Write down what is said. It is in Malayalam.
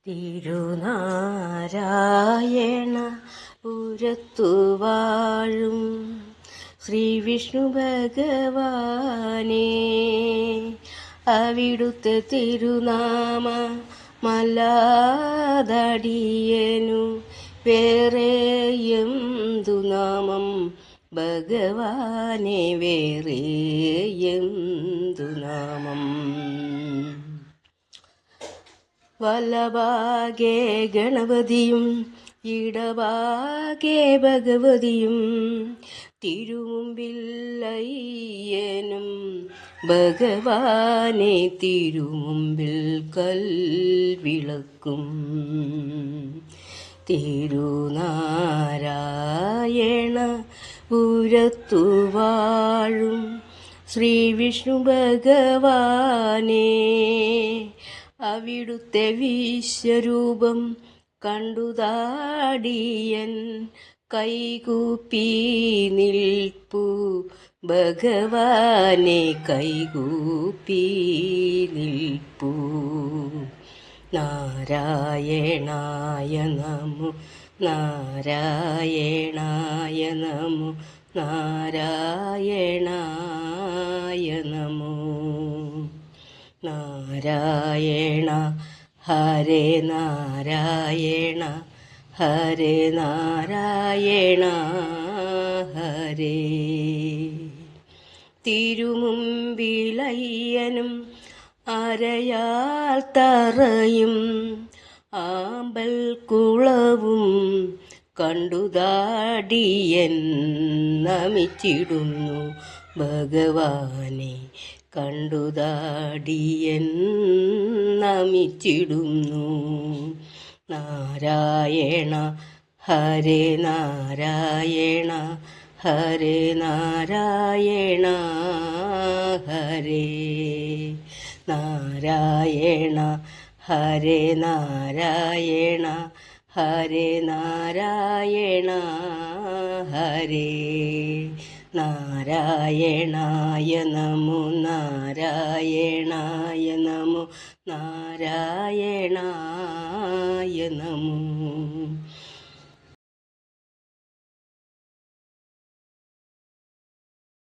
തിരുനാരായണ പുരത്തു വാഴും ശ്രീ വിഷ്ണു ഭഗവാനേ, അവിടുത്തെ തിരുനാമ മല്ലാതടിയനു വേറെ എന്തു നാമം ഭഗവാനെ, വേറെ എന്തു നാമം. വലഭാഗേ ഗണപതിയും ഇടഭാഗേ ഭഗവതിയും തിരുമുമ്പിൽ അയ്യനും ഭഗവാനെ, തിരുമുമ്പിൽ കൽവിളക്കും. തിരുനാരായണ പുരത്തു വാഴും ശ്രീ വിഷ്ണു ഭഗവാനേ, അവിടുത്തെ വിശ്വരൂപം കണ്ടുതാടിയൻ കൈകൂപ്പി നിൽപ്പു ഭഗവാനെ, കൈകൂപ്പി നിൽപ്പു. നാരായണായ നമോ, നാരായണായ നമോ, നാരായണായ നമോ. നാരായണ ഹരേ നാരായണ, ഹരേ നാരായണ ഹരേ. തിരുമുമ്പിലയ്യനും അരയാൽ തറയും ആമ്പൽ കുളവും കണ്ടുതാടിയൻ നമിച്ചിടുന്നു ഭഗവാനെ, കണ്ടുതാടിയൻ നമിച്ചിടുന്നു. നാരായണ ഹരേ നാരായണ, ഹരേ നാരായണ ഹരേ. നാരായണ ഹരേ നാരായണ, ഹരേ നാരായണ ഹരേ. നാരായണായ നമോ, നാരായണായ നമോ, നാരായണായ നമോ.